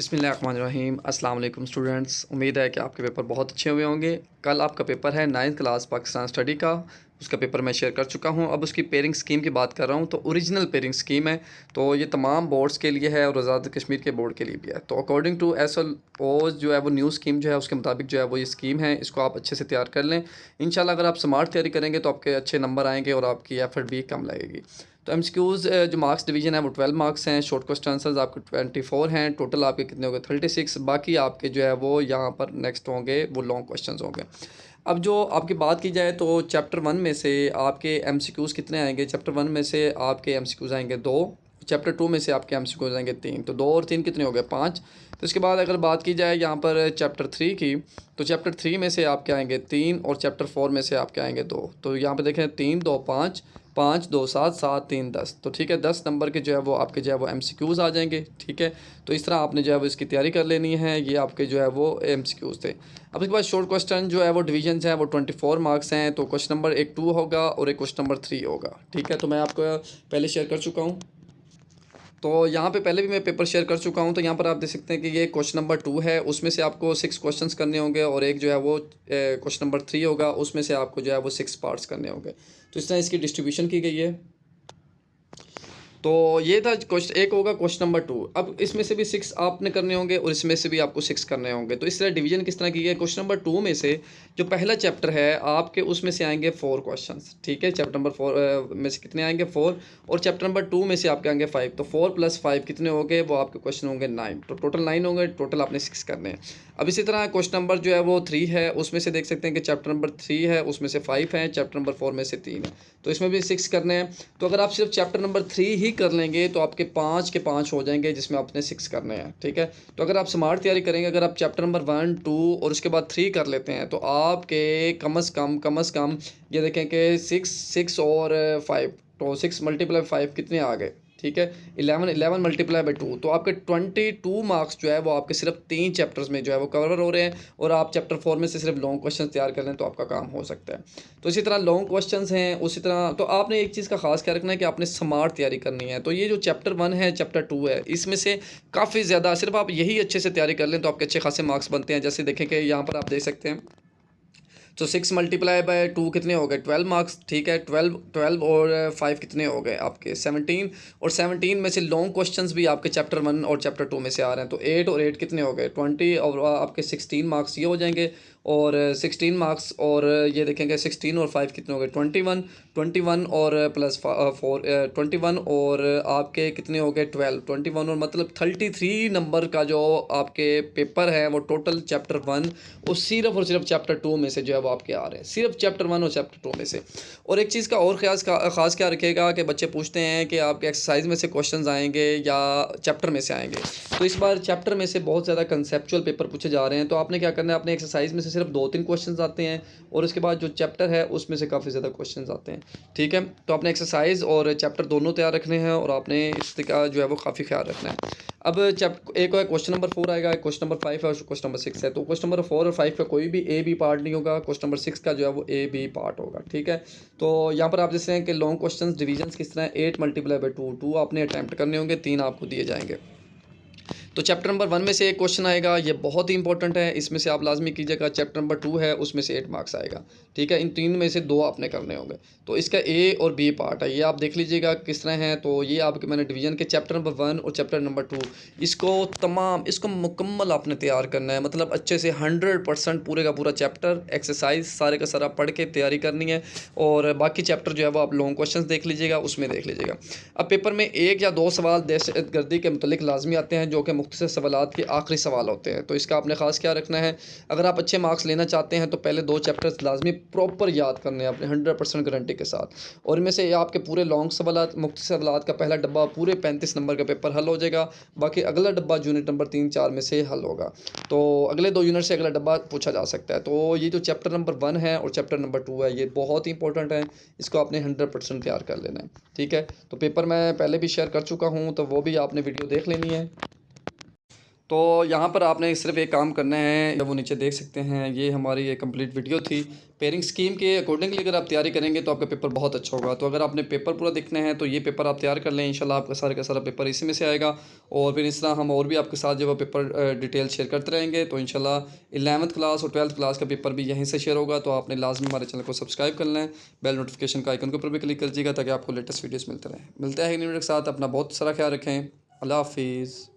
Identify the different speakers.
Speaker 1: बिस्मिल्लाहिर्रहमानिर्रहीम। अस्सलाम वालेकुम स्टूडेंट्स, उम्मीद है कि आपके पेपर बहुत अच्छे हुए होंगे। कल आपका पेपर है 9th क्लास पाकिस्तान स्टडी का, उसका पेपर मैं शेयर कर चुका हूं। अब उसकी पेयरिंग स्कीम की बात कर रहा हूं। तो ओरिजिनल पेयरिंग स्कीम है, तो ये तमाम बोर्ड्स के लिए है और आज़ाद कश्मीर के बोर्ड के लिए भी है। तो अकॉर्डिंग टू SLO जो है वो न्यू स्कीम जो है उसके मुताबिक जो है वो ये स्कीम है, इसको आप अच्छे से तैयार कर लें। इंशाल्लाह अगर आप स्मार्ट तैयारी करेंगे तो आपके अच्छे नंबर आएंगे और आपकी एफर्ट भी कम लगेगी। तो MCQs जो मार्क्स डिवीजन है वो 12 मार्क्स हैं। शॉर्ट क्वेश्चन आंसर्स आपके 24 हैं। टोटल आपके कितने हो गए 36। बाकी आपके जो है वो यहाँ पर नेक्स्ट होंगे वो लॉन्ग क्वेश्चन होंगे। अब जो आपकी बात की जाए तो चैप्टर 1 में से आपके MCQs कितने आएंगे। चैप्टर 1 में से आपके MCQs आएंगे 2। चैप्टर 2 में से आपके MCQs आएंगे 3। तो 2 और 3 कितने हो गए 5। तो इसके बाद अगर बात की जाए यहाँ पर चैप्टर 3 की, तो चैप्टर 3 में से आपके आएंगे 3 और चैप्टर 4 में से आपके आएंगे 2। तो यहाँ पर देखें 3 2 5, 5 2 7, 7 3 10। तो ठीक है, 10 नंबर के जो है वो आपके जो है वो MCQs आ जाएंगे। ठीक है, तो इस तरह आपने जो है वो इसकी तैयारी कर लेनी है। ये आपके जो है वो MCQs थे। अब इसके बाद शॉर्ट क्वेश्चन जो है वो डिवीजन हैं वो 24 मार्क्स हैं। तो क्वेश्चन नंबर एक 2 होगा और एक क्वेश्चन नंबर 3 होगा। ठीक है, तो मैं आपको पहले शेयर कर चुका हूँ। तो यहाँ पे पहले भी मैं पेपर शेयर कर चुका हूँ। तो यहाँ पर आप देख सकते हैं कि ये क्वेश्चन नंबर 2 है, उसमें से आपको 6 क्वेश्चंस करने होंगे और एक जो है वो क्वेश्चन नंबर 3 होगा, उसमें से आपको जो है वो 6 पार्ट्स करने होंगे। तो इस तरह इसकी डिस्ट्रीब्यूशन की गई है। तो ये था क्वेश्चन एक होगा क्वेश्चन नंबर 2। अब इसमें से भी 6 आपने करने होंगे और इसमें से भी आपको 6 करने होंगे। तो इस तरह डिवीजन किस तरह की है। क्वेश्चन नंबर 2 में से जो पहला चैप्टर है आपके उसमें से आएंगे 4 क्वेश्चंस। ठीक है, चैप्टर नंबर 4 में से कितने आएंगे 4 और चैप्टर नंबर 2 में से आपके आएंगे 5। तो 4 + 5 कितने हो गए, वो आपके क्वेश्चन होंगे 9। तो टोटल 9 होंगे, टोटल आपने 6 करने हैं। अब इसी तरह क्वेश्चन नंबर जो है वो 3 है, उसमें से देख सकते हैं कि चैप्टर नंबर 3 है, उसमें से 5 है, चैप्टर नंबर 4 में से 3 है। तो इसमें भी 6 करने हैं। तो अगर आप सिर्फ चैप्टर नंबर 3 ही कर लेंगे तो आपके 5 के 5 हो जाएंगे, जिसमें आपने 6 करने हैं। ठीक है, तो अगर आप स्मार्ट तैयारी करेंगे, अगर आप चैप्टर नंबर 1 2 और उसके बाद 3 कर लेते हैं तो आपके कम अज़ कम ये देखें कि 6 और 5, तो 6 × 5 कितने आ गए। ठीक है, 11 × 2, तो आपके 22 मार्क्स जो है वो आपके सिर्फ 3 चैप्टर्स में जो है वो कवर हो रहे हैं। और आप चैप्टर 4 में से सिर्फ लॉन्ग क्वेश्चन तैयार कर लें तो आपका काम हो सकता है। तो इसी तरह लॉन्ग क्वेश्चंस हैं। उसी तरह तो आपने एक चीज़ का खास ख्याल रखना है कि आपने स्मार्ट तैयारी करनी है। तो ये जो चैप्टर 1 है, चैप्टर 2 है, इसमें से काफ़ी ज़्यादा सिर्फ आप यही अच्छे से तैयारी कर लें तो आपके अच्छे खासे मार्क्स बनते हैं। जैसे देखें कि यहाँ पर आप देख सकते हैं, तो 6 × 2 कितने हो गए 12 मार्क्स। ठीक है, 12 और 5 कितने हो गए आपके 17। और 17 में से लॉन्ग क्वेश्चंस भी आपके चैप्टर 1 और चैप्टर 2 में से आ रहे हैं। तो 8 और 8 कितने हो गए 20 और आपके 16 मार्क्स ये हो जाएंगे। और 16 मार्क्स और ये देखेंगे 16 और 5 कितने हो गए 21 और +4 21 और आपके कितने हो गए 12 21 और मतलब 33 नंबर का जो आपके पेपर है वो टोटल चैप्टर 1 और सिर्फ चैप्टर 2 में से जो है वो आपके आ रहे हैं, सिर्फ चैप्टर 1 और चैप्टर 2 में से। और एक चीज़ का और ख़ास क्या रखेगा कि बच्चे पूछते हैं कि आपके एक्सरसाइज में से क्वेश्चंस आएंगे या चैप्टर में से आएंगे। तो इस बार चैप्टर में से बहुत ज़्यादा कंसेप्चुअल पेपर पूछे जा रहे हैं। तो आपने क्या करना है, अपने एक्सरसाइज में से सिर्फ 2-3 क्वेश्चंस आते हैं और उसके बाद जो चैप्टर है उसमें से काफ़ी ज़्यादा क्वेश्चंस आते हैं। ठीक है, तो आपने एक्सरसाइज और चैप्टर दोनों तैयार रखने हैं और आपने इसका जो है वो काफ़ी ख्याल रखना है। अब एक है क्वेश्चन नंबर 4 आएगा, क्वेश्चन नंबर 5 है और क्वेश्चन नंबर 6 है। तो क्वेश्चन नंबर 4 और 5 का कोई भी ए बी पार्ट नहीं होगा, क्वेश्चन नंबर 6 का जो है वो ए बी पार्ट होगा। ठीक है, तो यहाँ पर आप जैसे हैं कि लॉन्ग क्वेश्चन डिवीजन किस तरह 8 × 2 आपने अटैम्प्ट करने होंगे, 3 आपको दिए जाएंगे। तो चैप्टर नंबर 1 में से एक क्वेश्चन आएगा, ये बहुत ही इंपॉर्टेंट है, इसमें से आप लाजमी कीजिएगा। चैप्टर नंबर 2 है, उसमें से 8 मार्क्स आएगा। ठीक है, इन 3 में से 2 आपने करने होंगे। तो इसका ए और बी पार्ट है, ये आप देख लीजिएगा किस तरह है। तो ये आपके मैंने डिवीजन के चैप्टर नंबर 1 और चैप्टर नंबर 2 इसको मुकम्मल आपने तैयार करना है, मतलब अच्छे से 100% पूरे का पूरा चैप्टर एक्सरसाइज सारे का सारा पढ़ के तैयारी करनी है। और बाकी चैप्टर जो है वो आप लॉन्ग क्वेश्चन देख लीजिएगा, उसमें देख लीजिएगा। अब पेपर में 1 या 2 सवाल दहशतगर्दी के मतलब लाजमी आते हैं, जो कि मुख्तसर सवालात के आखिरी सवाल होते हैं। तो इसका आपने ख़ास क्या रखना है, अगर आप अच्छे मार्क्स लेना चाहते हैं तो पहले 2 चैप्टर्स लाजमी प्रॉपर याद करने हैं अपने 100% गारंटी के साथ। और इनमें से आपके पूरे लॉन्ग सवालात मुख्तसर सवालात का पहला डब्बा पूरे 35 नंबर का पेपर हल हो जाएगा। बाकी अगला डब्बा यूनिट नंबर 3 4 में से हल होगा। तो अगले 2 यूनिट से अगला डब्बा पूछा जा सकता है। तो ये जो चैप्टर नंबर 1 है और चैप्टर नंबर 2 है, ये बहुत ही इंपॉर्टेंट है, इसको आपने 100% तैयार कर लेना है। ठीक है, तो पेपर मैं पहले भी शेयर कर चुका हूँ, तो वो भी आपने वीडियो देख लेनी है। तो यहाँ पर आपने सिर्फ एक काम करना है, जब वो नीचे देख सकते हैं, ये हमारी ये कंप्लीट वीडियो थी। पेयरिंग स्कीम के अकॉर्डिंगली अगर आप तैयारी करेंगे तो आपका पेपर बहुत अच्छा होगा। तो अगर आपने पेपर पूरा देखना है तो ये पेपर आप तैयार कर लें, इंशाल्लाह आपका सारा का सारा पेपर इसी में से आएगा। और फिर इस तरह हम और भी आपके साथ जो है पेपर डिटेल शेयर करते रहेंगे। तो इंशाल्लाह 11th क्लास और 12th क्लास का पेपर भी यहीं से शेयर होगा। तो आपने लाजमी हमारे चैनल को सब्सक्राइब कर लें, बेल नोटिफिकेशन का आइकन के ऊपर भी क्लिक कर दीजिएगा ताकि आपको लेटेस्ट वीडियोज़ मिलते रहें। मिलते हैं एक न्यू वीडियो के साथ। अपना बहुत सारा ख्याल रखें। अल्लाह हाफिज़।